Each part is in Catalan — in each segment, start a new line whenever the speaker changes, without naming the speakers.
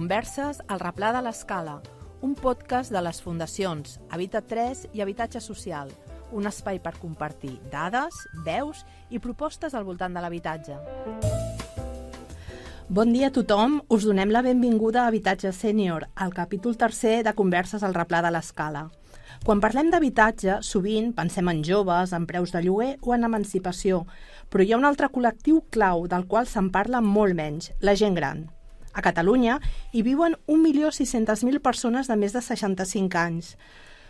Converses al replà de l'Escala, un podcast de les fundacions Habitat 3 i Habitatge Social, un espai per compartir dades, veus i propostes al voltant de l'habitatge. Bon dia a tothom, us donem la benvinguda a Habitatge Sènior, al capítol 3 de Converses al replà de l'Escala. Quan parlem d'habitatge, sovint pensem en joves, en preus de lloguer o en emancipació, però hi ha un altre col·lectiu clau del qual se'n parla molt menys, la gent gran. A Catalunya hi viuen 1.600.000 persones de més de 65 anys.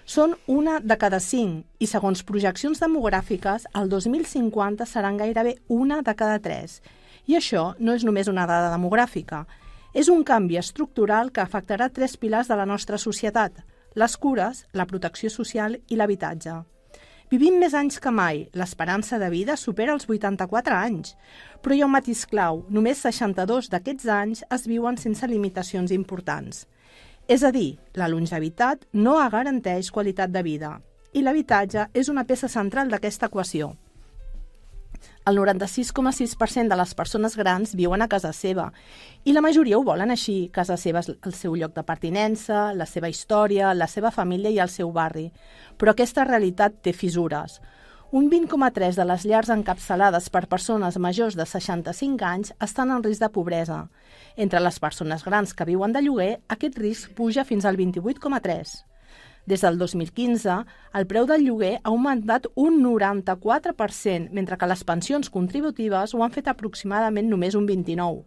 Són una de cada 5 i, segons projeccions demogràfiques, el 2050 seran gairebé una de cada 3. I això no és només una dada demogràfica. És un canvi estructural que afectarà 3 pilars de la nostra societat: les cures, la protecció social i l'habitatge. Vivim més anys que mai, l'esperança de vida supera els 84 anys, però hi ha un matís clau, només 62 d'aquests anys es viuen sense limitacions importants. És a dir, la longevitat no garanteix qualitat de vida, i l'habitatge és una peça central d'aquesta equació. El 96,6% de les persones grans viuen a casa seva i la majoria ho volen així. Casa seva és el seu lloc de pertinença, la seva història, la seva família i el seu barri. Però aquesta realitat té fissures. Un 20,3% de les llars encapçalades per persones majors de 65 anys estan en risc de pobresa. Entre les persones grans que viuen de lloguer, aquest risc puja fins al 28,3%. Des del 2015, el preu del lloguer ha augmentat un 94%, mentre que les pensions contributives ho han fet aproximadament només un 29%.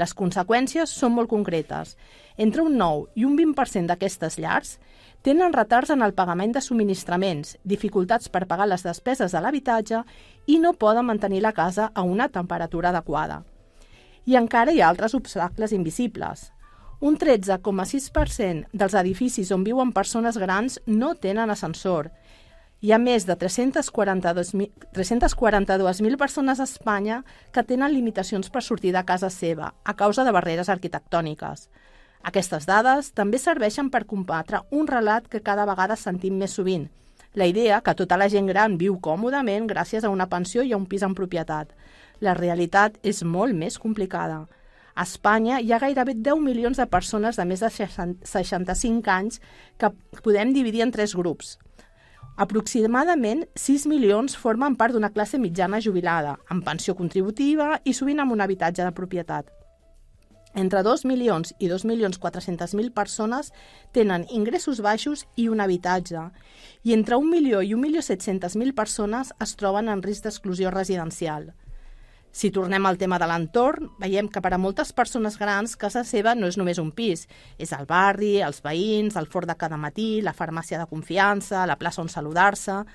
Les conseqüències són molt concretes. Entre un 9 i un 20% d'aquestes llars tenen retards en el pagament de subministraments, dificultats per pagar les despeses de l'habitatge i no poden mantenir la casa a una temperatura adequada. I encara hi ha altres obstacles invisibles. Un 13,6% dels edificis on viuen persones grans no tenen ascensor. Hi ha més de 342.000 persones a Espanya que tenen limitacions per sortir de casa seva a causa de barreres arquitectòniques. Aquestes dades també serveixen per combatre un relat que cada vegada sentim més sovint: la idea que tota la gent gran viu còmodament gràcies a una pensió i a un pis en propietat. La realitat és molt més complicada. A Espanya hi ha gairebé 10 milions de persones de més de 65 anys que podem dividir en 3 grups. Aproximadament 6 milions formen part d'una classe mitjana jubilada, amb pensió contributiva i sovint amb un habitatge de propietat. Entre 2 milions i 2.400.000 persones tenen ingressos baixos i un habitatge, i entre 1 milió i 1.700.000 persones es troben en risc d'exclusió residencial. Si tornem al tema de l'entorn, veiem que per a moltes persones grans casa seva no és només un pis, és el barri, els veïns, el forn de cada matí, la farmàcia de confiança, la plaça on saludar-se.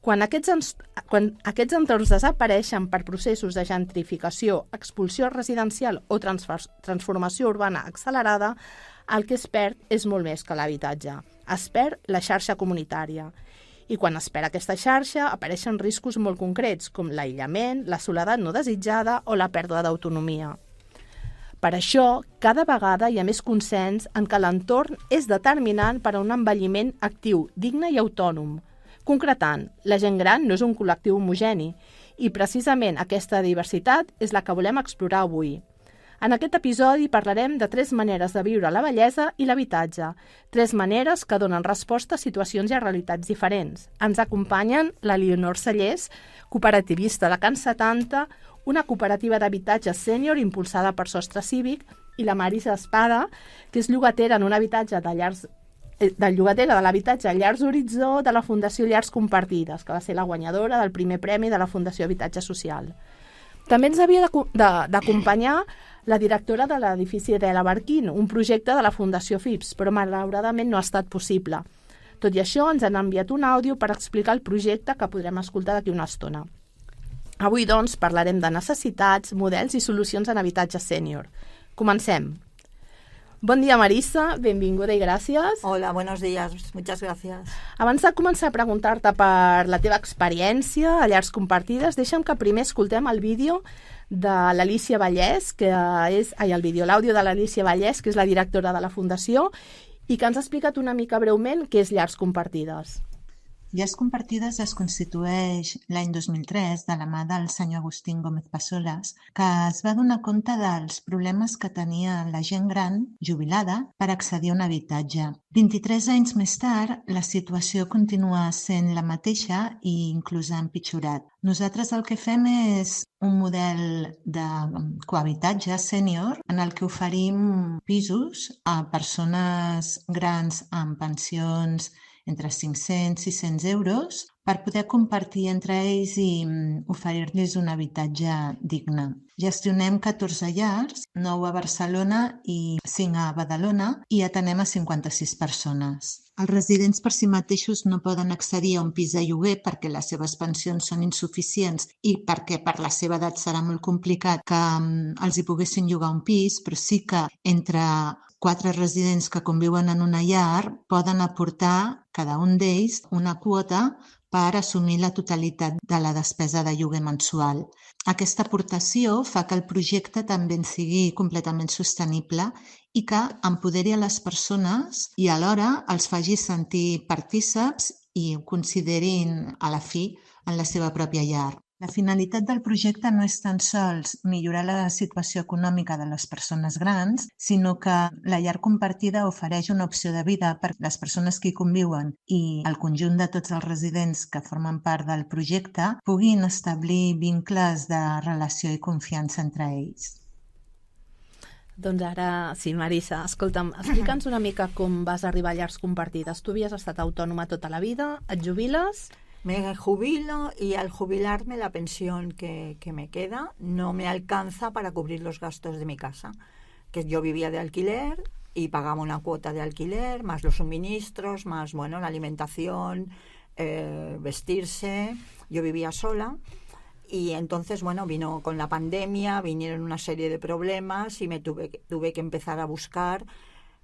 Quan aquests entorns desapareixen per processos de gentrificació, expulsió residencial o transformació urbana accelerada, el que es perd és molt més que l'habitatge. Es perd la xarxa comunitària. I quan es perd aquesta xarxa, apareixen riscos molt concrets, com l'aïllament, la soledat no desitjada o la pèrdua d'autonomia. Per això, cada vegada hi ha més consens en que l'entorn és determinant per a un envelliment actiu, digne i autònom. Concretant, la gent gran no és un col·lectiu homogeni i precisament aquesta diversitat és la que volem explorar avui. En aquest episodi parlarem de 3 maneres de viure la bellesa i l'habitatge, 3 maneres que donen resposta a situacions i a realitats diferents. Ens acompanyen la Leonor Cellers, cooperativista de Can 70, una cooperativa d'habitatge sènior impulsada per Sostre Cívic, i la Marisa Espada, que és llogatera en un habitatge de l'habitatge Llars Horitzó de la Fundació Llars Compartides, que va ser la guanyadora del primer premi de la Fundació Habitatge Social. També ens havia d'acompanyar la directora de l'edifici Adela Barquín, un projecte de la Fundació FIPS, però malauradament no ha estat possible. Tot i això, ens han enviat un àudio per explicar el projecte que podrem escoltar d'aquí una estona. Avui, doncs, parlarem de necessitats, models i solucions en habitatge sènior. Comencem. Bon dia, Marisa, benvinguda i gràcies.
Hola, buenos días, muchas gracias.
Abans de començar a preguntar-te per la teva experiència a Llars Compartides, deixa'm que primer escoltem el vídeo de l'Alícia Vallès, l'àudio de l'Alícia Vallès, que és la directora de la Fundació, i que ens ha explicat una mica breument què és Llars Compartides.
Llars Compartides es constitueix l'any 2003 de la mà del senyor Agustín Gómez Passolas, que es va donar compte dels problemes que tenia la gent gran jubilada per accedir a un habitatge. 23 anys més tard, la situació continua sent la mateixa i inclús ha empitjorat. Nosaltres el que fem és un model de cohabitatge sènior en el que oferim pisos a persones grans amb pensions entre 500 i 600 euros per poder compartir entre ells i oferir-los un habitatge digne. Gestionem 14 llars, 9 a Barcelona i 5 a Badalona i atenem a 56 persones. Els residents per si mateixos no poden accedir a un pis de lloguer perquè les seves pensions són insuficients i perquè per la seva edat serà molt complicat que els hi poguessin llogar un pis, però sí que entre 4 residents que conviuen en una llar poden aportar cada un d'ells una quota per assumir la totalitat de la despesa de lloguer mensual. Aquesta aportació fa que el projecte també sigui completament sostenible i que empoderi a les persones i alhora els faci sentir partíceps i ho considerin a la fi en la seva pròpia llar. La finalitat del projecte no és tan sols millorar la situació econòmica de les persones grans, sinó que la llar compartida ofereix una opció de vida per les persones que hi conviuen i el conjunt de tots els residents que formen part del projecte puguin establir vincles de relació i confiança entre ells.
Doncs ara, sí, Marisa, escolta'm, explica'ns una mica com vas arribar a llars compartides. Tu havies estat autònoma tota la vida, et jubiles...
Me jubilo y al jubilarme la pensión que me queda no me alcanza para cubrir los gastos de mi casa, que yo vivía de alquiler y pagaba una cuota de alquiler, más los suministros, más la alimentación, vestirse. Yo vivía sola y entonces, vino con la pandemia, vinieron una serie de problemas y me tuve que empezar a buscar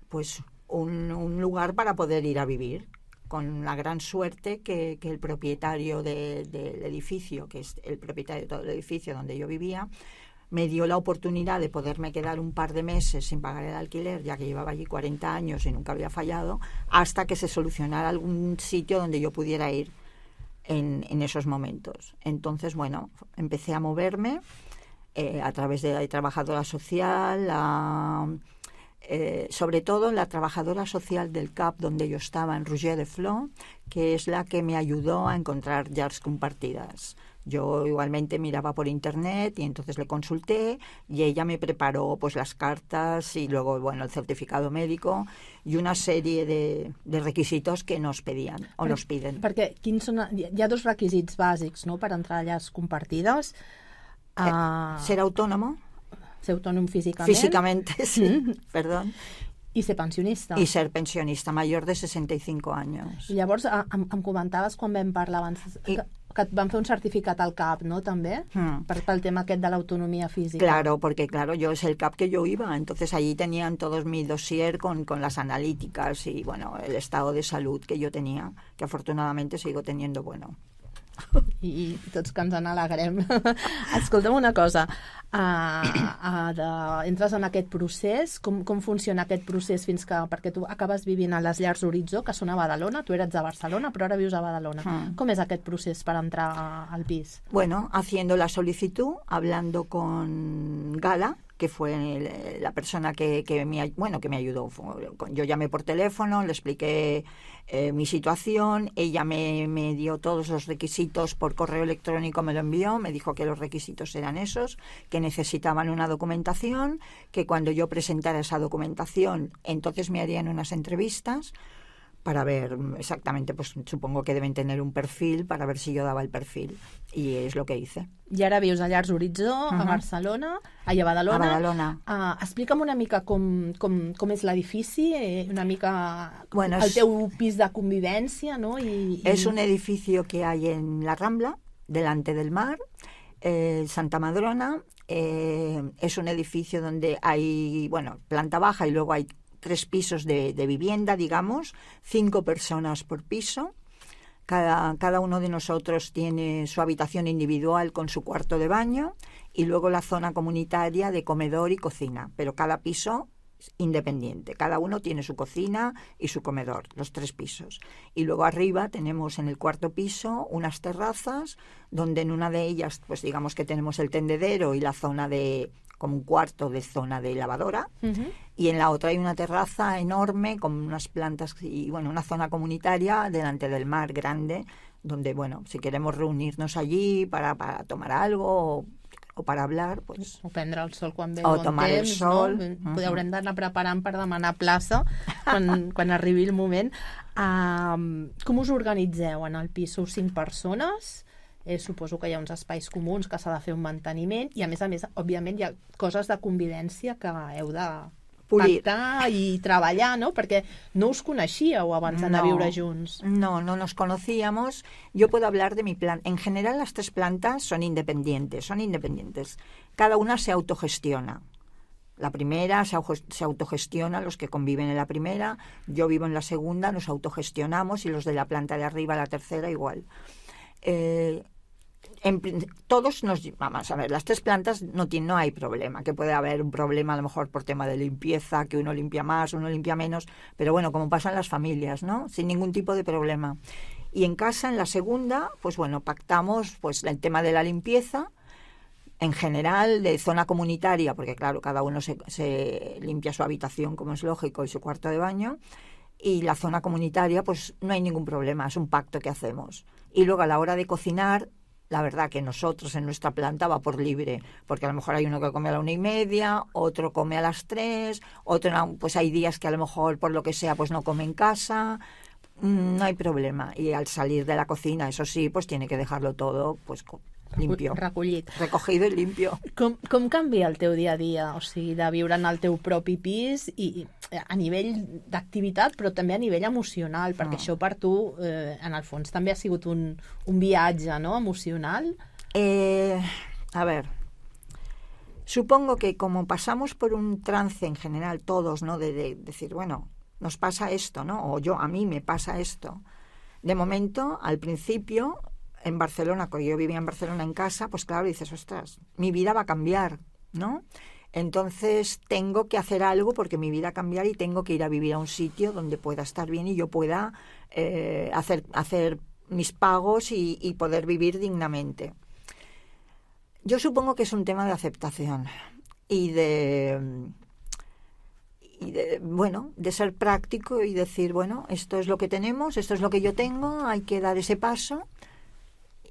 pues un lugar para poder ir a vivir, con la gran suerte que el propietario del edificio, que es el propietario de todo el edificio donde yo vivía, me dio la oportunidad de poderme quedar un par de meses sin pagar el alquiler, ya que llevaba allí 40 años y nunca había fallado, hasta que se solucionara algún sitio donde yo pudiera ir en esos momentos. Entonces, empecé a moverme a través de la trabajadora social, sobre todo la trabajadora social del CAP donde yo estaba, en Roger de Flor, que es la que me ayudó a encontrar llars compartidas. Yo igualmente miraba por internet y entonces le consulté y ella me preparó pues las cartas y luego el certificado médico y una serie de requisitos que nos pedían o nos piden.
Perquè hi ha dos requisits bàsics, no?, per entrar a llars compartides.
Ser autónomo.
Ser autònom físicament.
Físicamente, sí, perdón.
I ser pensionista.
I ser pensionista, mayor de 65 anys.
I llavors em comentaves quan vam parlar abans que et van fer un certificat al CAP, ¿no?, també? Pel tema aquest de l'autonomia física.
Claro, porque yo es el CAP que yo iba, entonces allí tenían todos mi dossier con las analíticas y, el estado de salud que yo tenía, que afortunadamente sigo teniendo
I tots que ens n'alegrem. Escolta'm una cosa, entres en aquest procés, com funciona aquest procés perquè tu acabes vivint a les llars Horitzó, que són a Badalona, tu eres de Barcelona, però ara vius a Badalona. Com és aquest procés per entrar al pis?
Haciendo la solicitud, hablando con Gala, que fue la persona que me ayudó. Yo llamé por teléfono, le expliqué mi situación, ella me dio todos los requisitos por correo electrónico, me lo envió, me dijo que los requisitos eran esos, que necesitaban una documentación, que cuando yo presentara esa documentación, entonces me harían unas entrevistas para ver exactamente, pues supongo que deben tener un perfil para ver si yo daba el perfil. Y es lo que hice.
I ara vius a llars Horitzó, a Barcelona, a Badalona.
A Badalona.
Explica'm una mica com és l'edifici, una mica el teu pis de convivència, ¿no?
Es un edificio que hay en la Rambla, delante del mar, Santa Madrona. Es un edificio donde hay, planta baja y luego hay 3 pisos de vivienda, digamos, 5 personas por piso. Cada uno de nosotros tiene su habitación individual con su cuarto de baño y luego la zona comunitaria de comedor y cocina. Pero cada piso independiente. Cada uno tiene su cocina y su comedor, los 3 pisos. Y luego arriba tenemos en el 4º piso unas terrazas donde en una de ellas, pues digamos que tenemos el tendedero y la zona de, como un cuarto de zona de lavadora. Y en la otra hay una terraza enorme con unas plantas y, bueno, una zona comunitaria delante del mar grande, donde, bueno, si queremos reunirnos allí para tomar algo o para hablar, pues...
O prendre el sol quan ve
o
el bon
tomar
temps,
el sol.
no? Haurem d'anar preparant per demanar plaça quan arribi el moment. Com us organitzeu en el pis? Sou 5 persones? Suposo que hi ha uns espais comuns que s'ha de fer un manteniment i, a més, òbviament, hi ha coses de convivència que heu de
Pulir.
pactar i treballar, no? Perquè no us coneixíeu abans d'anar a viure junts.
No nos conocíamos. Yo puedo hablar de mi plan. En general, las 3 plantas son independientes. Cada una se autogestiona. La primera se autogestiona, los que conviven en la primera. Yo vivo en la segunda, nos autogestionamos, y los de la planta de arriba, la tercera, igual. Todos vamos a ver, las 3 plantas no hay problema, que puede haber un problema a lo mejor por tema de limpieza, que uno limpia más, uno limpia menos, pero bueno, como pasa en las familias, ¿no? Sin ningún tipo de problema. Y en casa, en la segunda, pues bueno, pactamos pues el tema de la limpieza, en general, de zona comunitaria, porque claro, cada uno se limpia su habitación, como es lógico, y su cuarto de baño, y la zona comunitaria, pues no hay ningún problema, es un pacto que hacemos. Y luego a la hora de cocinar, la verdad que nosotros en nuestra planta va por libre, porque a lo mejor hay uno que come a la 1:30, otro come a las 3, otro pues hay días que a lo mejor por lo que sea pues no come en casa, no hay problema. Y al salir de la cocina, eso sí, pues tiene que dejarlo todo pues limpio.
Recollit.
Recogido i limpio.
Com canvia el teu dia a dia? O sigui, de viure en el teu propi pis i a nivell d'activitat, però també a nivell emocional, perquè això per tu, en el fons, també ha sigut un viatge, no?, emocional.
A ver, supongo que como pasamos por un trance en general todos, ¿no?, de decir, bueno, nos pasa esto, ¿no?, o a mí me pasa esto. De momento, al principio, en Barcelona, cuando yo vivía en Barcelona en casa, pues claro, dices, ostras, mi vida va a cambiar, ¿no? Entonces tengo que hacer algo porque mi vida va a cambiar y tengo que ir a vivir a un sitio donde pueda estar bien y yo pueda hacer mis pagos y poder vivir dignamente. Yo supongo que es un tema de aceptación y de ser práctico y decir, bueno, esto es lo que tenemos, esto es lo que yo tengo, hay que dar ese paso.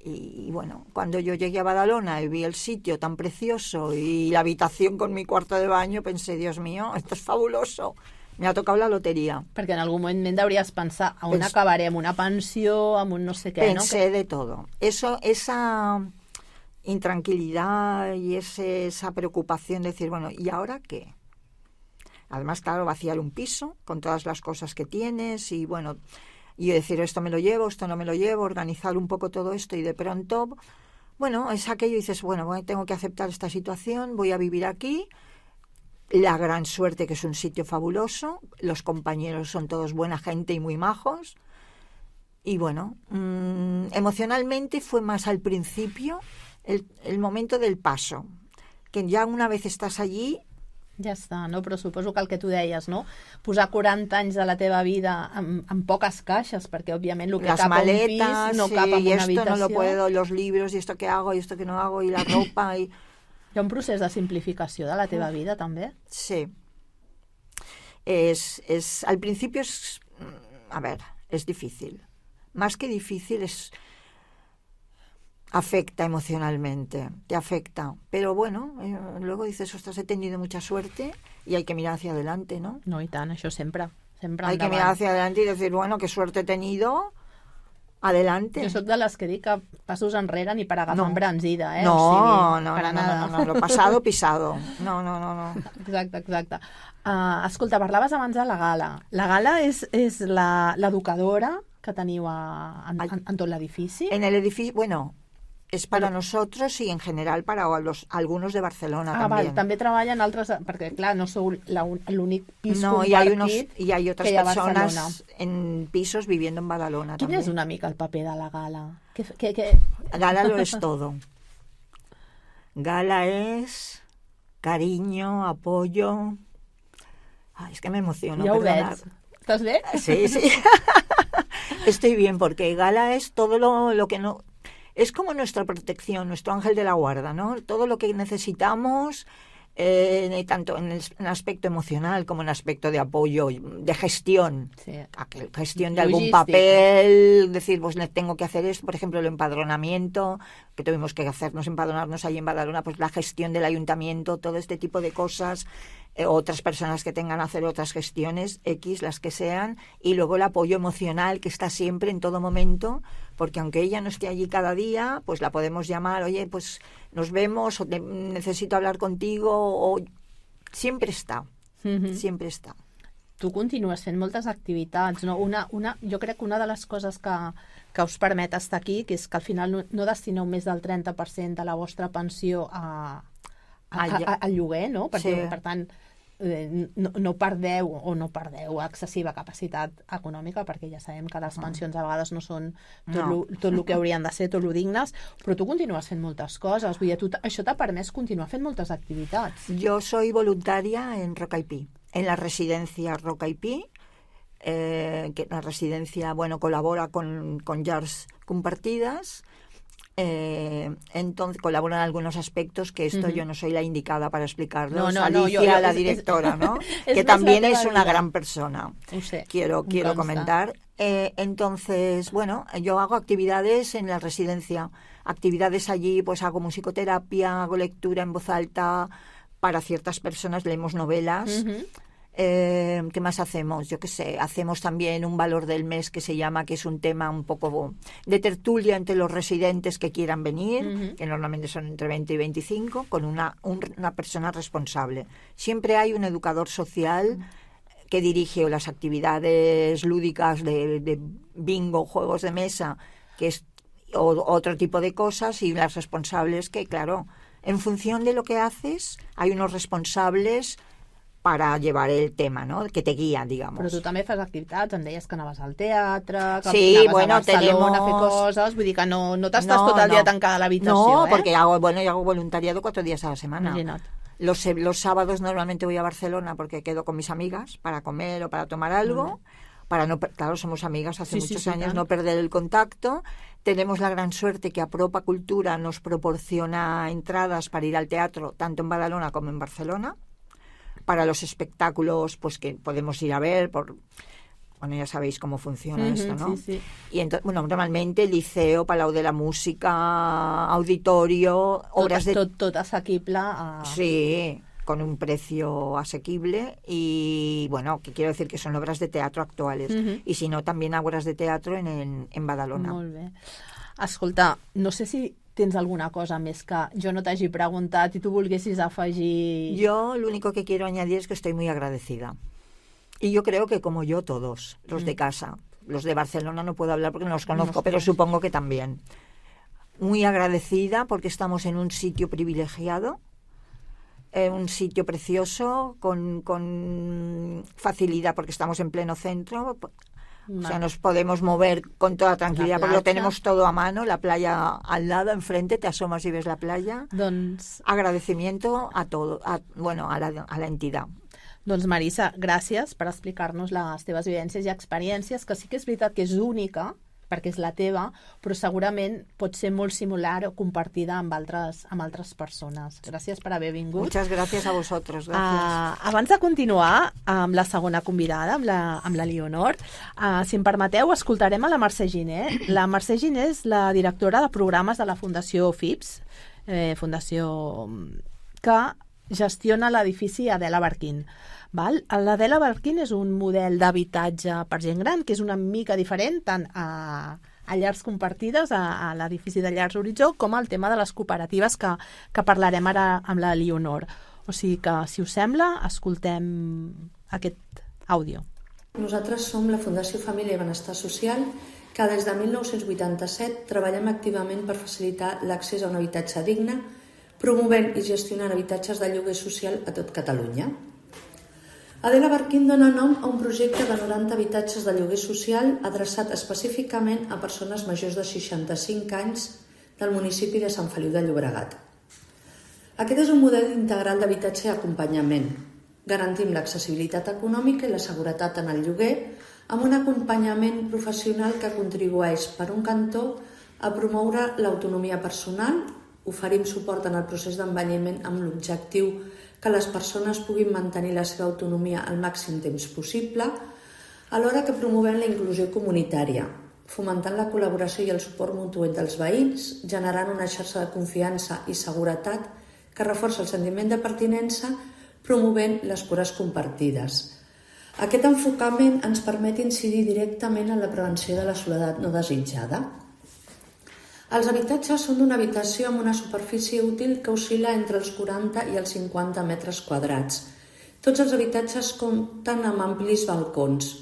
Y bueno, cuando yo llegué a Badalona y vi el sitio tan precioso y la habitación con mi cuarto de baño, pensé, Dios mío, esto es fabuloso. Me ha tocado la lotería.
Perquè en algun moment hauries pensar on acabaré, amb una pensió, amb un no sé què,
no? Pensé de todo. Esa intranquilidad y esa preocupación de decir, bueno, ¿y ahora qué? Además, claro, vaciar un piso con todas las cosas que tienes y bueno... Y decir, esto me lo llevo, esto no me lo llevo, organizar un poco todo esto y de pronto, bueno, es aquello y dices, bueno, tengo que aceptar esta situación, voy a vivir aquí. La gran suerte que es un sitio fabuloso, los compañeros son todos buena gente y muy majos. Y bueno, emocionalmente fue más al principio el momento del paso, que ya una vez estás allí...
Ja està, no? Però suposo que el que tu deies, no? Posar 40 anys de la teva vida en poques caixes, perquè, òbviament, el que
las
cap a un
maletas,
pis no cap a una habitació.
Y esto no lo puedo, los libros, y esto que hago, y esto que no hago, y la ropa, y...
Hi ha un procés de simplificació de la teva vida, també?
Sí. Al principio es... A ver, es difícil. Más que difícil afecta emocionalmente, te afecta. Pero bueno, luego dices, ostras, he tenido mucha suerte y hay que mirar hacia adelante, ¿no?
No, i tant, això sempre
Hay que mirar hacia adelante y decir, bueno, qué suerte he tenido, adelante.
Jo soc de les que dic que passos enrere ni per agafar embranzida,
No,
o sigui,
no, lo pasado, pisado. No.
Exacte. Escolta, parlaves abans de la Gala. La Gala és l'educadora que teniu en tot l'edifici?
En el edificio, bueno... Es para nosotros y en general para algunos de Barcelona también.
També treballen altres, perquè clar, no sou l'únic pis
compartit. Y hay otras personas en pisos viviendo en Badalona también.
¿Quién es una mica el paper de la Gala?
Gala lo es todo. Gala es cariño, apoyo, Ay, es que me emociono,
Ja ho
perdonad.
veig. Estàs bé?
Sí, sí. Estoy bien, porque Gala es todo lo que no... Es como nuestra protección, nuestro ángel de la guarda, ¿no? Todo lo que necesitamos, tanto en el aspecto emocional como en el aspecto de apoyo, de gestión.
Sí.
Gestión de algún
Logística.
papel, decir, pues tengo que hacer esto, por ejemplo, el empadronamiento, que tuvimos que empadronarnos ahí en Badalona, pues la gestión del ayuntamiento, todo este tipo de cosas, otras personas que tengan que hacer otras gestiones, X, las que sean, y luego el apoyo emocional que está siempre en todo momento, porque aunque ella no esté allí cada día, pues la podemos llamar, oye, pues nos vemos, o necesito hablar contigo, o siempre está, siempre está.
Tu continues fent moltes activitats, no? Jo crec que una de les coses que us permet estar aquí, que és que al final no destineu més del 30% de la vostra pensió al lloguer, no? Perquè,
Sí.
per tant, no perdeu excessiva capacitat econòmica, perquè ja sabem que les pensions a vegades no són tot el que haurien de ser, tot el dignes, però tu continues fent moltes coses. Vull dir, això t'ha permès continuar fent moltes activitats.
Yo soy voluntaria en Rocaipí, en la residencia Rocaipí, que la residencia, bueno, colabora con Llars Compartidas, entonces colabora en algunos aspectos que esto yo no soy la indicada para explicarlos. Alicia, la directora, ¿no? Que también es una gran persona. Quiero comentar. Entonces, bueno, yo hago actividades en la residencia, actividades allí, pues hago musicoterapia, hago lectura en voz alta para ciertas personas, leemos novelas. ¿Qué más hacemos? Yo qué sé, hacemos también un valor del mes que se llama, que es un tema un poco de tertulia entre los residentes que quieran venir, que normalmente son entre 20 y 25, con una persona responsable. Siempre hay un educador social que dirige o las actividades lúdicas de bingo, juegos de mesa, que es otro tipo de cosas, y las responsables que, claro, en función de lo que haces, hay unos responsables para llevar el tema, ¿no? Que te guían, digamos.
Però tu també fas activitats, em deies que anaves al teatre, que
sí,
anaves
bueno,
a Barcelona a fer coses, vull dir que no t'estàs tot el dia tancada a l'habitació,
No, porque yo hago voluntariado 4 días a la semana.
Imagina't.
Los sábados normalmente voy a Barcelona porque quedo con mis amigas para comer o para tomar algo, para no, claro, somos amigas hace muchos años, no perder el contacto. Tenemos la gran suerte que Apropa Cultura nos proporciona entradas para ir al teatro, tanto en Badalona como en Barcelona, para los espectáculos pues que podemos ir a ver, bueno, ya sabéis cómo funciona esto, ¿no?
Sí.
Y entonces, bueno, normalmente liceo, Palau de la Música, auditorio, obras de...
Tot assequible a...
Sí, con un precio asequible y, bueno, que quiero decir que son obras de teatro actuales. Y si no, también obras de teatro en Badalona.
Molt bé. Escolta, no sé si tens alguna cosa més que jo no t'hagi preguntat i tu volguessis afegir...
Yo lo único que quiero añadir es que estoy muy agradecida. Y yo creo que como yo todos, los de casa, los de Barcelona no puedo hablar porque no los conozco, pero supongo que también. Muy agradecida porque estamos en un sitio privilegiado, un sitio precioso, con facilidad porque estamos en pleno centro. O sea, nos podemos mover con toda tranquilidad porque lo tenemos todo a mano, la playa al lado, enfrente, te asomas y ves la playa.
Doncs...
Agradecimiento a todo, a la entidad.
Doncs Marisa, gràcies per explicar-nos les teves vivències i experiències, que sí que és veritat que és única, perquè és la teva, però segurament pot ser molt similar o compartida amb altres persones. Gràcies per haver vingut.
Muchas gracias a vosotros. Gracias.
Abans de continuar amb la segona convidada, amb la Leonor, si em permeteu, escoltarem a la Mercè Giner. La Mercè Giner és la directora de programes de la Fundació FIPS, fundació que gestiona l'edifici Adela Barquín. L'Adela Barquín és un model d'habitatge per gent gran que és una mica diferent tant a llars compartides, a l'edifici de Llars Horitzó, com al tema de les cooperatives que parlarem ara amb la Leonor. O sigui que, si us sembla, escoltem aquest àudio.
Nosaltres som la Fundació Família i Benestar Social, que des de 1987 treballem activament per facilitar l'accés a un habitatge digne, promovent i gestionant habitatges de lloguer social a tot Catalunya. Adela Barquín dona nom a un projecte de 90 habitatges de lloguer social adreçat específicament a persones majors de 65 anys del municipi de Sant Feliu de Llobregat. Aquest és un model integral d'habitatge i acompanyament. Garantim l'accessibilitat econòmica i la seguretat en el lloguer amb un acompanyament professional que contribueix, per un cantó, a promoure l'autonomia personal, oferim suport en el procés d'envelliment amb l'objectiu que les persones puguin mantenir la seva autonomia al màxim temps possible, alhora que promovem la inclusió comunitària, fomentant la col·laboració i el suport mutu entre els veïns, generant una xarxa de confiança i seguretat que reforça el sentiment de pertinença, promovent les cures compartides. Aquest enfocament ens permet incidir directament en la prevenció de la soledat no desitjada. Els habitatges són d'una habitació amb una superfície útil que oscil·la entre els 40 i els 50 metres quadrats. Tots els habitatges compten amb amplis balcons.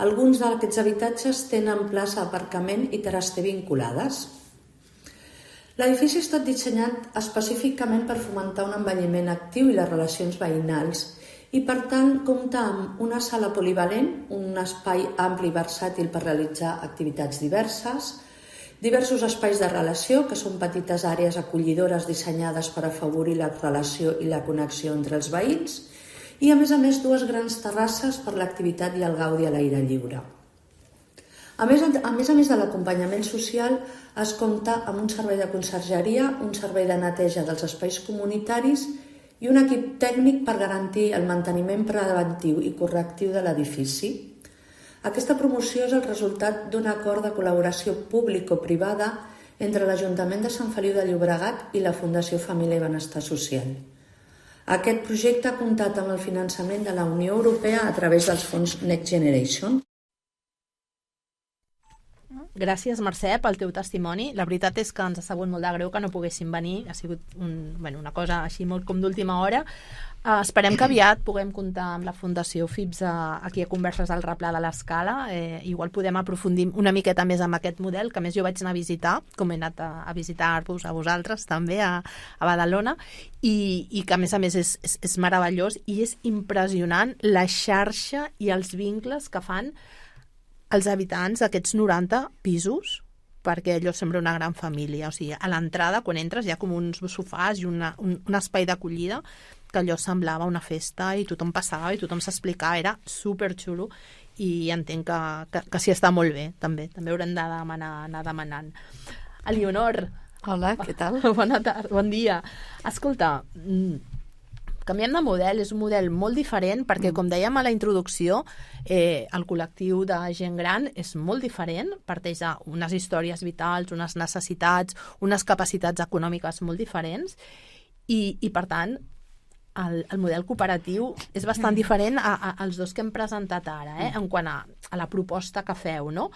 Alguns d'aquests habitatges tenen plaça d'aparcament i terrasser vinculades. L'edifici ha estat dissenyat específicament per fomentar un envelliment actiu i les relacions veïnals i, per tant, compta amb una sala polivalent, un espai ampli i versàtil per realitzar activitats diverses, diversos espais de relació, que són petites àrees acollidores dissenyades per afavorir la relació i la connexió entre els veïns, i, a més, dues grans terrasses per l'activitat i el gaudi a l'aire lliure. A més de l'acompanyament social, es compta amb un servei de consergeria, un servei de neteja dels espais comunitaris i un equip tècnic per garantir el manteniment preventiu i correctiu de l'edifici. Aquesta promoció és el resultat d'un acord de col·laboració público-privada entre l'Ajuntament de Sant Feliu de Llobregat i la Fundació Família i Benestar Social. Aquest projecte ha comptat amb el finançament de la Unió Europea a través dels fons Next Generation.
Gràcies, Mercè, pel teu testimoni. La veritat és que ens ha sabut molt de greu que no poguéssim venir. Ha sigut una cosa així molt com d'última hora. Esperem que aviat puguem comptar amb la Fundació FIBS aquí a Converses al Replà de l'Escala. Igual podem aprofundir una miqueta més amb aquest model, que més jo vaig anar a visitar, com he anat a visitar-vos a vosaltres també a Badalona, i que a més és meravellós i és impressionant la xarxa i els vincles que fan els habitants d'aquests 90 pisos, perquè allò sembla una gran família. O sigui, a l'entrada, quan entres, hi ha com uns sofàs i un espai d'acollida que allò semblava una festa i tothom passava i tothom s'explicava, era superxulo i entenc que s'hi està molt bé, també haurem d'anar demanant. Elionor.
Hola, què tal?
Bona tarda, bon dia. Escolta, canviem de model, és un model molt diferent perquè, com dèiem a la introducció, el col·lectiu de gent gran és molt diferent, parteix d'unes històries vitals, unes necessitats, unes capacitats econòmiques molt diferents i per tant, el model cooperatiu és bastant diferent als dos que hem presentat ara, en quant a la proposta que feu, no?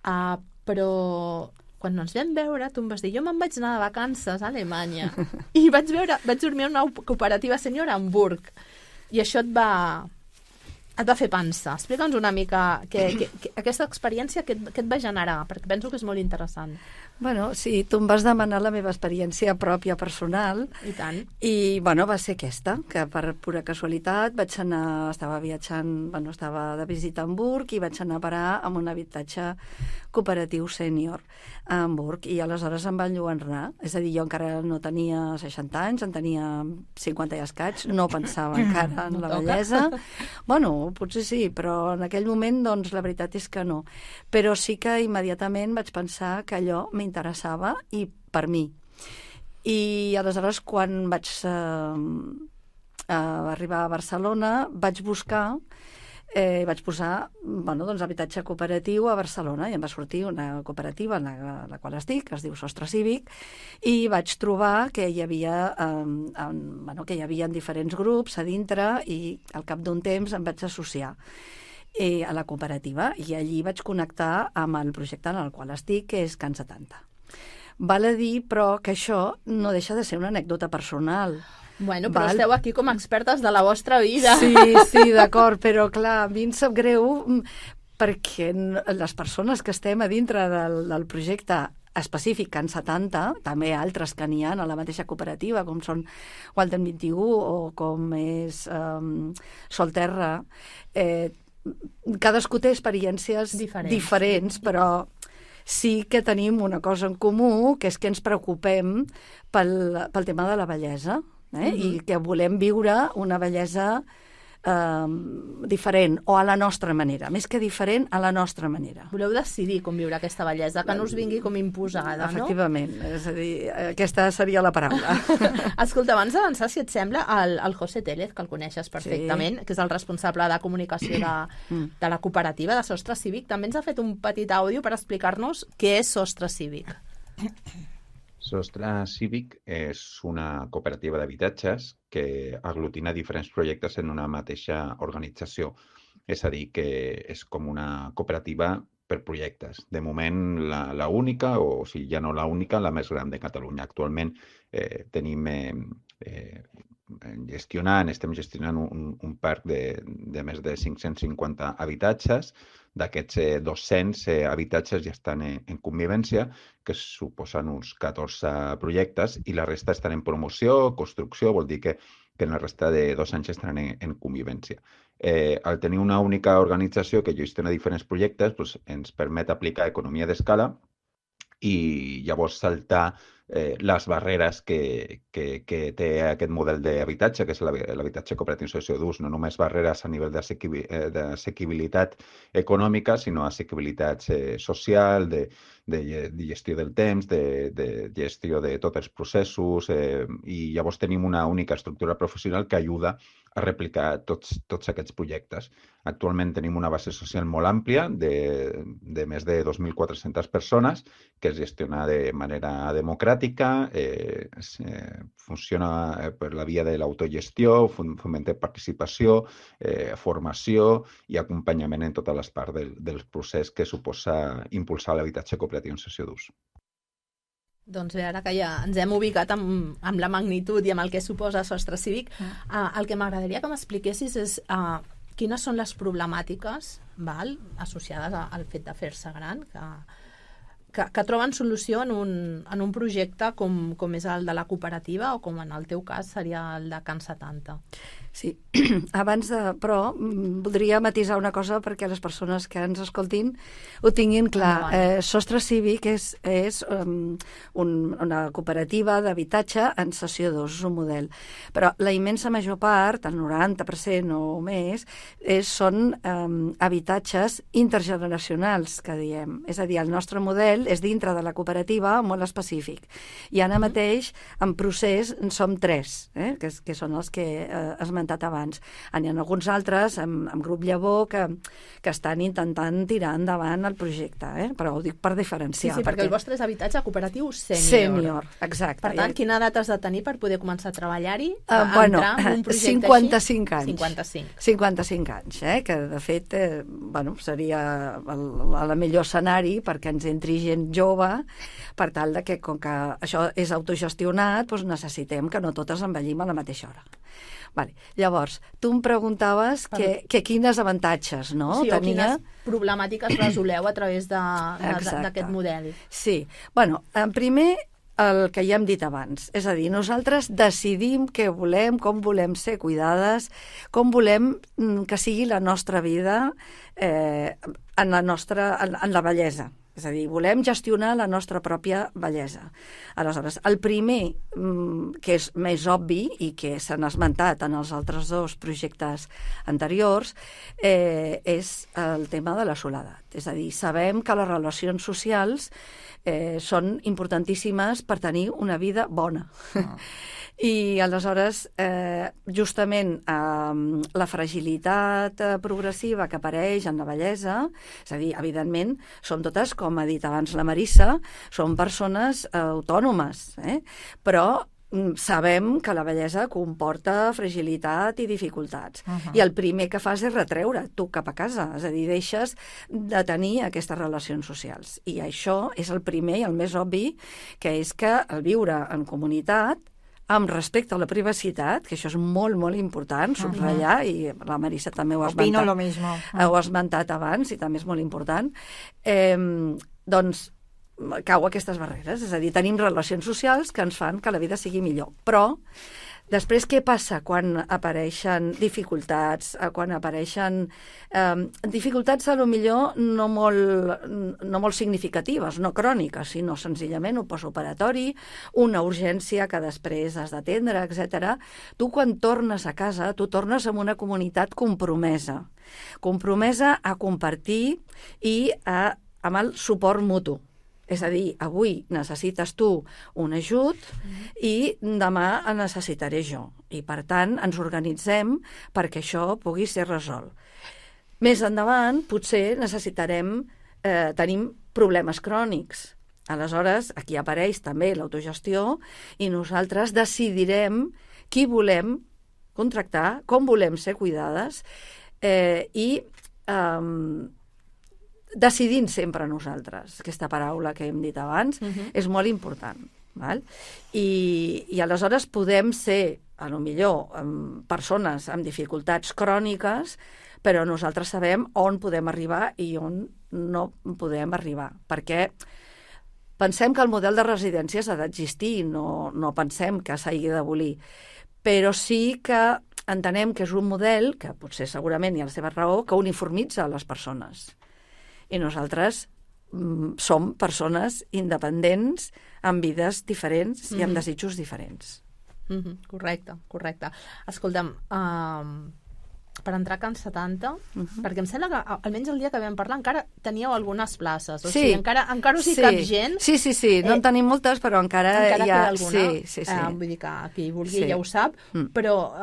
Però quan ens vam veure, tu em vas dir, jo me'n vaig anar de vacances a Alemanya i vaig dormir en una cooperativa sènior a Hamburg i això et va fer pensar. Explica'ns una mica aquesta experiència que et va generar, perquè penso que és molt interessant.
Bueno, sí, tu em vas demanar la meva experiència pròpia personal.
I tant.
I, bueno, va ser aquesta, que per pura casualitat estava de visita a Hamburg i vaig anar a parar a un habitatge cooperatiu sènior a Hamburg i aleshores em van enlluernar. És a dir, jo encara no tenia 60 anys, en tenia 50 i escaig, no pensava encara en la bellesa. Bueno, potser sí, però en aquell moment, doncs, la veritat és que no. Però sí que immediatament vaig pensar que allò m'interessava i per mi. I aleshores, quan vaig arribar a Barcelona, vaig vaig posar habitatge cooperatiu a Barcelona i em va sortir una cooperativa en la qual estic, que es diu Sostre Cívic, i vaig trobar que hi havia diferents grups a dintre i al cap d'un temps em vaig associar a la cooperativa i allí vaig connectar amb el projecte en el qual estic, que és Can 70. Val a dir, però, que això no deixa de ser una anècdota personal.
Bueno, però esteu aquí com a expertes de la vostra vida.
Sí, d'acord, però clar, a mi em sap greu perquè les persones que estem a dintre del projecte específic Can 70, també altres que n'hi ha a la mateixa cooperativa, com són Walden 21 o com és Solterra, cadascú té experiències diferents, però sí que tenim una cosa en comú, que és que ens preocupem pel tema de la bellesa, i que volem viure una bellesa diferent o a la nostra manera, més que diferent, a la nostra manera.
Voleu decidir com viure aquesta bellesa, que no us vingui com imposada, no?
Efectivament, és a dir, aquesta seria la paraula.
Escolta, abans d'avançar, si et sembla, el José Télez, que el coneixes perfectament, que és el responsable de comunicació de la cooperativa de Sostre Cívic, també ens ha fet un petit àudio per explicar-nos què és Sostre Cívic.
Sostre Cívic és una cooperativa d'habitatges que aglutina diferents projectes en una mateixa organització. És a dir, que és com una cooperativa per projectes. De moment, la única, o si ja no la única, la més gran de Catalunya. Actualment estem gestionant un parc de més de 550 habitatges. D'aquests 200 habitatges ja estan en convivència, que suposen uns 14 projectes, i la resta estan en promoció, construcció, vol dir que en la resta de 2 anys estaran en convivència. Al tenir una única organització que gestiona diferents projectes, ens permet aplicar economia d'escala i llavors saltar les barreres que té aquest model d'habitatge, que és l'habitatge cooperatiu en situació d'ús, no només barreres a nivell d'assequibilitat econòmica, sinó assequibilitat social, de gestió del temps, de gestió de tots els processos, i llavors tenim una única estructura professional que ajuda a replicar tots aquests projectes. Actualment tenim una base social molt àmplia de més de 2.400 persones que es gestiona de manera democràtica, funciona per la via de l'autogestió, fomenta participació, formació i acompanyament en totes les parts del procés que suposa impulsar l'habitatge cooperatiu en situació d'ús.
Doncs bé, ara que ja ens hem ubicat amb la magnitud i amb el que suposa Sostre Cívic, el que m'agradaria que m'expliquessis és quines són les problemàtiques associades al fet de fer-se gran, que troben solució en un projecte com és el de la cooperativa o com en el teu cas seria el de Can 70.
Sí, però voldria matisar una cosa perquè les persones que ens escoltin ho tinguin clar. Sostre Cívic és una cooperativa d'habitatge en cessió d'ús, és un model. Però la immensa major part, el 90% o més, són habitatges intergeneracionals, que diem. És a dir, el nostre model és dintre de la cooperativa molt específic. I ara mateix, en procés, en som 3, que són els que esmentat abans. N'hi ha alguns altres, amb Grup Llavor, que estan intentant tirar endavant el projecte, però ho dic per diferenciar.
Sí, perquè el vostre és habitatge cooperatiu sènior.
Sènior, exacte.
Per tant, quina edat has de tenir per poder començar a treballar-hi?
Bueno,
entrar en un projecte
55
així?
anys. 55 anys, que de fet seria el millor escenari perquè ens entri gent jove, per tal de que, com que això és autogestionat, necessitem que no totes envellim a la mateixa hora. Vale. Llavors, tu em preguntaves que quines avantatges, no?
Sí, o quines problemàtiques resoleu a través d'aquest model.
Sí. Bueno, en primer, el que ja hem dit abans. És a dir, nosaltres decidim què volem, com volem ser cuidades, com volem que sigui la nostra vida en la bellesa. És a dir, volem gestionar la nostra pròpia bellesa. Aleshores, el primer, que és més obvi i que s'han esmentat en els altres 2 projectes anteriors, és el tema de la soledat. És a dir, sabem que les relacions socials són importantíssimes per tenir una vida bona. I aleshores, justament, la fragilitat progressiva que apareix en la bellesa, és a dir, evidentment, som totes, com ha dit abans la Marissa, som persones autònomes, però sabem que la bellesa comporta fragilitat i dificultats. I el primer que fas és retreure tu cap a casa, és a dir, deixes de tenir aquestes relacions socials. I això és el primer i el més obvi, que és que el viure en comunitat, amb respecte a la privacitat, que això és molt, molt important, subratllar, i la Marissa també ho ha esmentat.
Opino lo mismo.
Ho ha esmentat abans, i també és molt important. Doncs cau aquestes barreres, és a dir, tenim relacions socials que ens fan que la vida sigui millor. Però Després, què passa quan apareixen dificultats? Quan apareixen dificultats, a lo millor no molt significatives, no cròniques, sinó senzillament un postoperatori, una urgència que després has d'atendre, etc. Tu, quan tornes a casa, tu tornes amb una comunitat compromesa a compartir i amb el suport mutu. És a dir, avui necessites tu un ajut i demà el necessitaré jo. I, per tant, ens organitzem perquè això pugui ser resolt. Més endavant, potser tenim problemes crònics. Aleshores, aquí apareix també l'autogestió i nosaltres decidirem qui volem contractar, com volem ser cuidades i decidint sempre nosaltres. Aquesta paraula que hem dit abans és molt important. Val? I aleshores podem ser, a lo millor, persones amb dificultats cròniques, però nosaltres sabem on podem arribar i on no podem arribar. Perquè pensem que el model de residències ha d'existir, no pensem que s'hagi d'abolir. Però sí que entenem que és un model, que potser segurament hi ha la seva raó, que uniformitza les persones. I nosaltres som persones independents, amb vides diferents i amb desitjos diferents.
Correcte. Escolta'm, per entrar a Can 70, perquè em sembla que almenys el dia que vam parlar encara teníeu algunes places, o sigui, encara us hi cap gent.
Sí, no en tenim moltes, però encara hi ha...
queda alguna.
Sí.
Vull dir que qui vulgui ja ho sap, però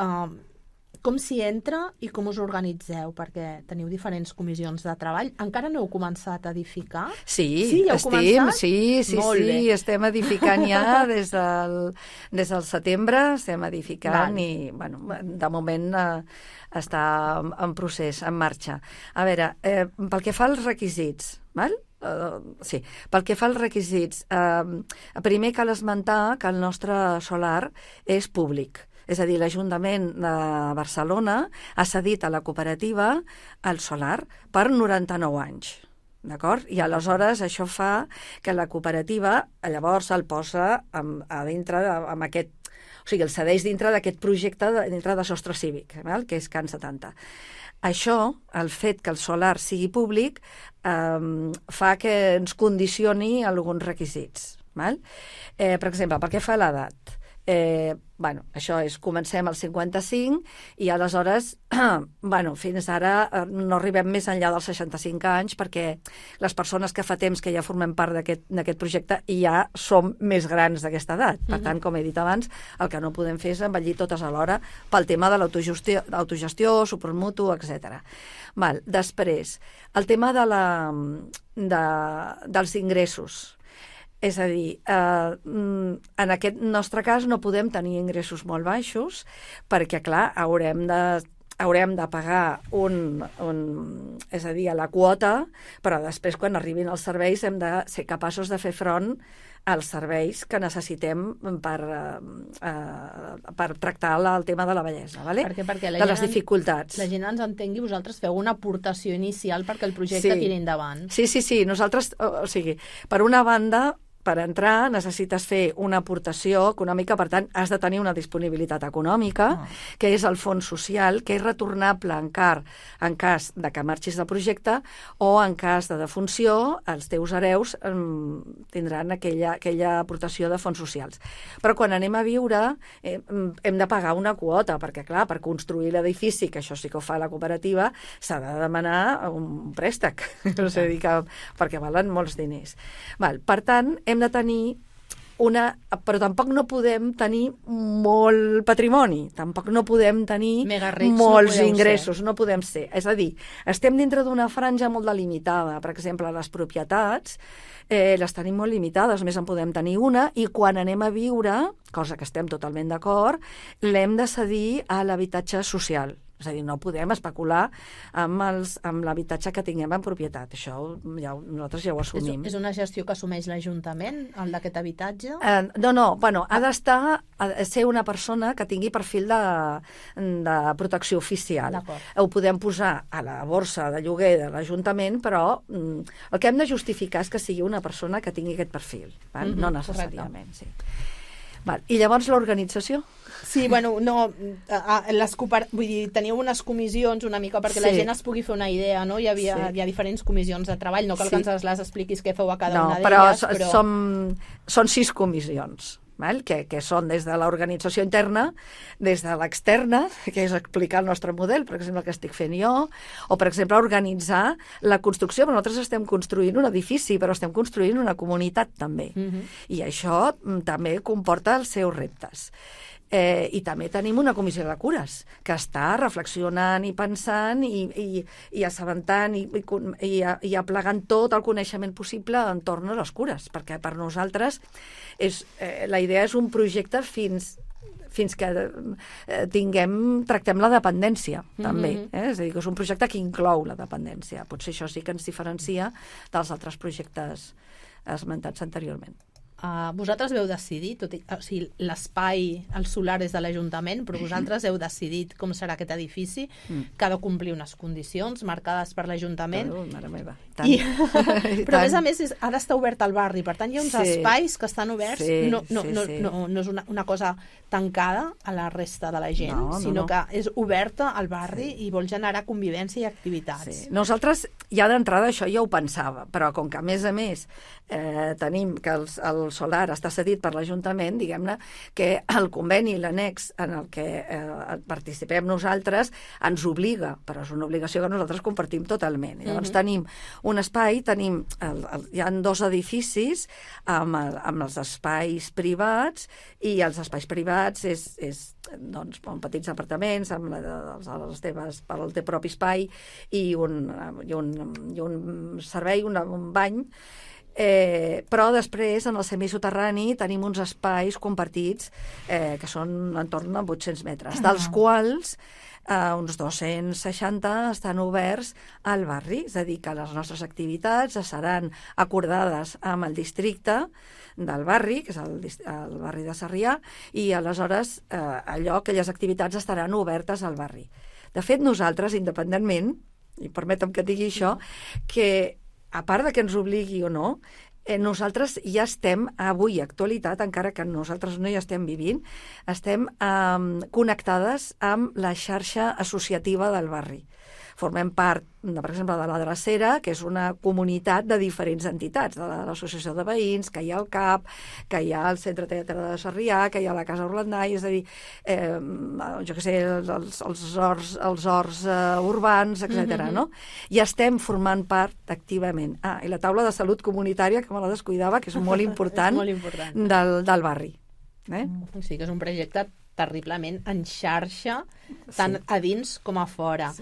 com s'hi entra i com us organitzeu? Perquè teniu diferents comissions de treball. Encara no heu començat a edificar?
Sí,
ja heu començat?
Sí, estem edificant ja des del setembre, estem edificant i, bueno, de moment està en procés, en marxa. A veure, pel que fa als requisits, val? Sí, pel que fa als requisits, primer cal esmentar que el nostre solar és públic. És a dir, l'Ajuntament de Barcelona ha cedit a la cooperativa el solar per 99 anys. D'acord? I aleshores això fa que la cooperativa llavors el posa a dintre amb aquest... O sigui, el cedeix dintre d'aquest projecte, dintre de Sostre Cívic, que és Can 70. Això, el fet que el solar sigui públic, fa que ens condicioni alguns requisits. Per exemple, pel que fa a l'edat, això és, comencem als 55 i aleshores, fins ara no arribem més enllà dels 65 anys perquè les persones que fa temps que ja formem part d'aquest projecte ja som més grans d'aquesta edat. Per tant, com he dit abans, el que no podem fer és envellir totes alhora pel tema de l'autogestió, suport mutu, etc. Després, el tema dels ingressos. És a dir, en aquest nostre cas no podem tenir ingressos molt baixos perquè, clar, haurem de pagar és a dir, a la quota, però després, quan arribin els serveis, hem de ser capaços de fer front als serveis que necessitem per tractar el tema de la bellesa,
perquè
de les dificultats.
La gent ens entengui, vosaltres feu una aportació inicial perquè el projecte tiri endavant.
Sí. Nosaltres, o sigui, per una banda, per entrar necessites fer una aportació econòmica, per tant, has de tenir una disponibilitat econòmica, que és el fons social, que és retornable en cas de que marxis del projecte o en cas de defunció, els teus hereus tindran aquella aportació de fons socials. Però quan anem a viure hem de pagar una quota, perquè, clar, per construir l'edifici, que això sí que ho fa la cooperativa, s'ha de demanar un préstec, perquè valen molts diners. Per tant, hem de tenir però tampoc no podem tenir molt patrimoni, tampoc no podem tenir molts ingressos, no podem ser. És a dir, estem dintre d'una franja molt delimitada. Per exemple, les propietats les tenim molt limitades, només en podem tenir una, i quan anem a viure, cosa que estem totalment d'acord, l'hem de cedir a l'habitatge social. És a dir, no podem especular amb l'habitatge que tinguem en propietat. Això nosaltres ja ho assumim.
És una gestió que assumeix l'Ajuntament, el d'aquest habitatge?
Ha ser una persona que tingui perfil de protecció oficial. Ho podem posar a la borsa de lloguer de l'Ajuntament, però el que hem de justificar és que sigui una persona que tingui aquest perfil. No necessàriament, sí. Val. I llavors l'organització?
Sí, bueno, no, vull dir, teníeu unes comissions una mica perquè la gent es pugui fer una idea, no? Hi ha diferents comissions de treball, no cal que ens les expliquis què feu a cada una d'elles, però...
Són 6 comissions, val? Que són des de l'organització interna, des de l'externa, que és explicar el nostre model, per exemple, el que estic fent jo, o, per exemple, organitzar la construcció. Nosaltres estem construint un edifici, però estem construint una comunitat, també. I això també comporta els seus reptes. I també tenim una comissió de cures que està reflexionant i pensant i assabentant i aplegant tot el coneixement possible entorn a les cures, perquè per nosaltres la idea és un projecte fins que tractem la dependència, també. És a dir, que és un projecte que inclou la dependència. Potser això sí que ens diferencia dels altres projectes esmentats anteriorment.
Vosaltres heu decidit, l'espai, el solar és de l'Ajuntament, però vosaltres heu decidit com serà aquest edifici, que ha de complir unes condicions marcades per l'Ajuntament.
Mare meva.
Però a més ha d'estar obert al barri, per tant hi ha uns espais que estan oberts, no és una cosa tancada a la resta de la gent, sinó que és oberta al barri i vol generar convivència i activitats.
Nosaltres ja d'entrada això ja ho pensava, però com que a més tenim que el solar està cedit per l'Ajuntament, diguem-ne que el conveni i l'annex en el que participem nosaltres ens obliga, però és una obligació que nosaltres compartim totalment. I llavors tenim un espai, hi ha 2 edificis amb els espais privats, i els espais privats és doncs, petits apartaments amb les teves, per al teu propi espai i un servei, un bany. Però després en el semisoterrani tenim uns espais compartits que són entorn de 800 metres, dels quals uns 260 estan oberts al barri, és a dir, que les nostres activitats seran acordades amb el districte del barri, que és el barri de Sarrià, i aleshores aquelles activitats estaran obertes al barri. De fet, nosaltres, independentment, i permetem que digui això, que a part de que ens obligui o no, nosaltres ja estem, avui, actualitat, encara que nosaltres no hi estem vivint, estem connectades amb la xarxa associativa del barri. Formem part, per exemple, de la Drecera, que és una comunitat de diferents entitats, de l'Associació de Veïns, que hi ha el CAP, que hi ha el Centre Teatre de Sarrià, que hi ha la Casa Orlandai, és a dir, jo què sé, els horts urbans, etc. No? I estem formant part activament. I la taula de salut comunitària, que me la descuidava, que és molt important, del barri.
Sí, que és un projecte terriblement en xarxa, tant a dins com a fora.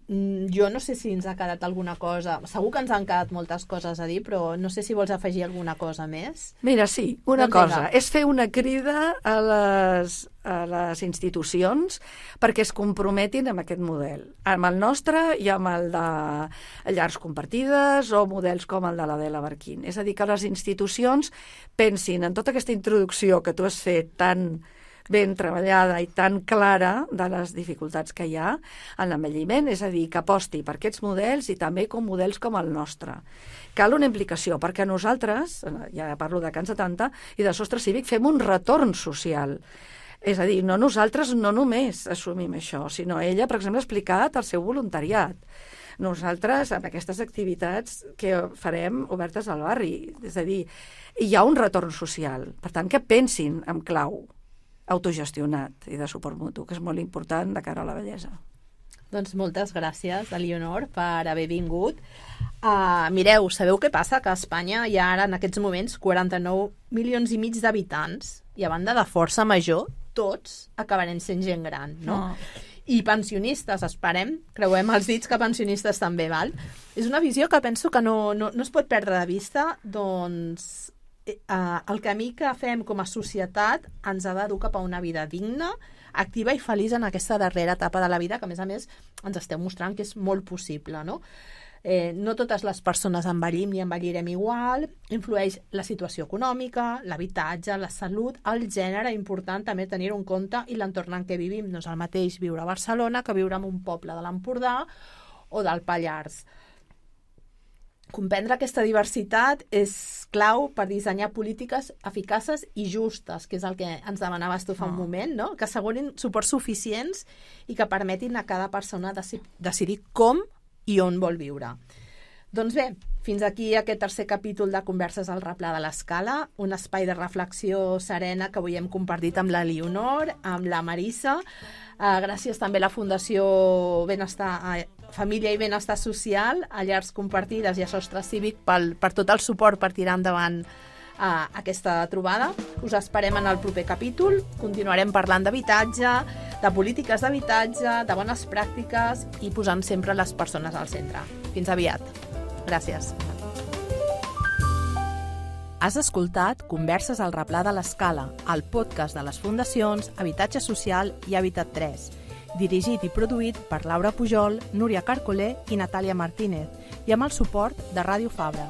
Jo no sé si ens ha quedat alguna cosa, segur que ens han quedat moltes coses a dir, però no sé si vols afegir alguna cosa més.
Mira, sí, una cosa, és fer una crida a les institucions perquè es comprometin amb aquest model, amb el nostre i amb el de llars compartides o models com el de l'Adela Barquín. És a dir, que les institucions pensin en tota aquesta introducció que tu has fet tan ben treballada i tan clara de les dificultats que hi ha en l'envelliment, és a dir, que aposti per aquests models i també com models com el nostre. Cal una implicació, perquè nosaltres, ja parlo de Can 70 i de Sostre Cívic, fem un retorn social. És a dir, nosaltres no només assumim això, sinó ella, per exemple, ha explicat el seu voluntariat. Nosaltres, amb aquestes activitats que farem obertes al barri, és a dir, hi ha un retorn social. Per tant, que pensin en clau autogestionat i de suport mutu, que és molt important de cara a la vellesa.
Doncs moltes gràcies, Elionor, per haver vingut. Mireu, sabeu què passa? Que a Espanya hi ha ara, en aquests moments, 49 milions i mig d'habitants, i a banda de força major, tots acabarem sent gent gran, no? I pensionistes, esperem, creuem els dits que pensionistes també, val? És una visió que penso que no es pot perdre de vista, doncs el camí que fem com a societat ens ha de dur cap a una vida digna, activa i feliç en aquesta darrera etapa de la vida, que a més ens esteu mostrant que és molt possible, no? No totes les persones envellim i envellirem igual, influeix la situació econòmica, l'habitatge, la salut, el gènere, important també tenir-ho en compte, i l'entorn en què vivim. No és el mateix viure a Barcelona que viure en un poble de l'Empordà o del Pallars. Comprendre aquesta diversitat és clau per dissenyar polítiques eficaces i justes, que és el que ens demanaves tu fa un moment, no? Que assegurin suports suficients i que permetin a cada persona decidir com i on vol viure. Doncs bé, fins aquí aquest tercer capítol de Converses al Replà de l'Escala, un espai de reflexió serena que avui hem compartit amb la Leonor, amb la Marissa. Gràcies també a la Fundació Família i Benestar Social, a Llars Compartides i a Sostre Cívic per tot el suport per tirar endavant aquesta trobada. Us esperem en el proper capítol. Continuarem parlant d'habitatge, de polítiques d'habitatge, de bones pràctiques i posant sempre les persones al centre. Fins aviat. Gràcies. Has escoltat Converses al Replà de l'Escala, el podcast de les fundacions Habitatge Social i Habitat 3, dirigit i produït per Laura Pujol, Núria Carcolé i Natàlia Martínez, i amb el suport de Ràdio Fabra.